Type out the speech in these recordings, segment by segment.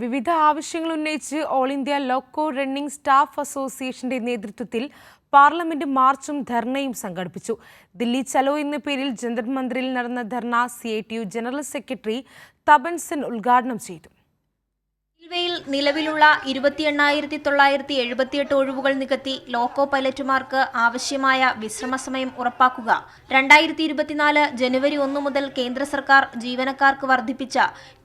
വിവിധ ആവശ്യങ്ങൾ ഉന്നയിച്ച് all India loco running staff അസോസിയേഷന്റെ നേതൃത്വത്തിൽ പാർലമെന്റ് മാർച്ചും ധർണയും സംഘടിപ്പിച്ചു. ദില്ലി ചലോ എന്ന പേരിൽ ജന്തർ മന്ദിറിൽ നടന്ന dharna CITU general secretary Tapan Sen ഉദ്ഘാടനം ചെയ്തു. റെയിൽവേയിൽ നിലവിലുള്ള 28,978 ഒഴിവുകൾ നികത്തി ലോക്കോ പൈലറ്റുമാർക്ക് ആവശ്യമായ വിശ്രമസമയം ഉറപ്പാക്കുക, 2024 ജനുവരി 1 മുതൽ കേന്ദ്ര സർക്കാർ ജീവനക്കാർക്ക് വർദ്ധിപ്പിച്ച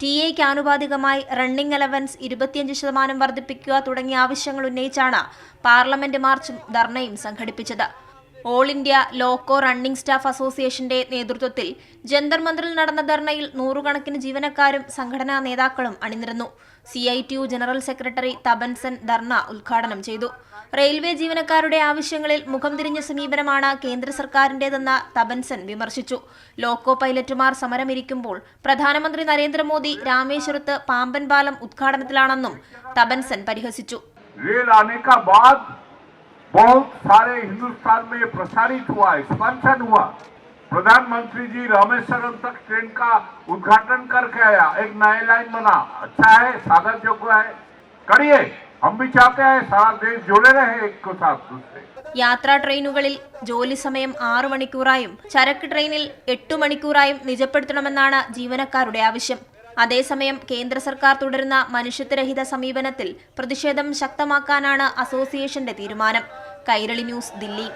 TAക്ക് ആനുപാതികമായി റണ്ണിംഗ് അലവൻസ് 25% വർദ്ധിപ്പിക്കുക തുടങ്ങിയ ആവശ്യങ്ങൾ ഉന്നയിച്ചാണ് പാർലമെന്റ് മാർച്ചും ധർണയും സംഘടിപ്പിച്ചത്. All India loco running staff അസോസിയേഷന്റെ നേതൃത്വത്തിൽ ജന്തർ മന്ദിറിൽ നടന്ന ധർണയിൽ നൂറുകണക്കിന് ജീവനക്കാരും സംഘടനാ നേതാക്കളും അണിനിരന്നു. CITU general secretary Tapan Sen dharna ഉദ്ഘാടനം ചെയ്തു. റെയിൽവേ ജീവനക്കാരുടെ ആവശ്യങ്ങളിൽ മുഖം തിരിഞ്ഞ സമീപനമാണ് കേന്ദ്ര സർക്കാരിന്റേതെന്ന് തപൻ സെൻ വിമർശിച്ചു. ലോക്കോ പൈലറ്റുമാർ സമരമിരിക്കുമ്പോൾ പ്രധാനമന്ത്രി നരേന്ദ്രമോദി രാമേശ്വരത്ത് പാമ്പൻ പാലം ഉദ്ഘാടനത്തിലാണെന്നും തപൻ സെൻ പരിഹസിച്ചു. बहुत सारे हिंदुस्तान में प्रसारित हुआ, एक्सपेंशन हुआ। प्रधानमंत्री जी रामेश्वरम तक ट्रेन का उद्घाटन करके आया, एक नया लाइन बना, अच्छा है, साधन योग्य है, करिए। हम भी चाहते हैं सारा देश जुड़े रहे एक को साथ दूसरे. യാത്രാ ട്രെയിനുകളിൽ ജോലി സമയം 6 മണിക്കൂറായും ചരക്ക് ട്രെയിനിൽ 8 മണിക്കൂറായും നിജപ്പെടുത്തണമെന്നാണ് ജീവനക്കാരുടെ ആവശ്യം. അതേസമയം കേന്ദ്ര സർക്കാർ തുടരുന്ന മനുഷ്യത്വരഹിത സമീപനത്തിൽ പ്രതിഷേധം ശക്തമാക്കാനാണ് അസോസിയേഷന്റെ തീരുമാനം. കൈരളി ന്യൂസ്, ദില്ലി.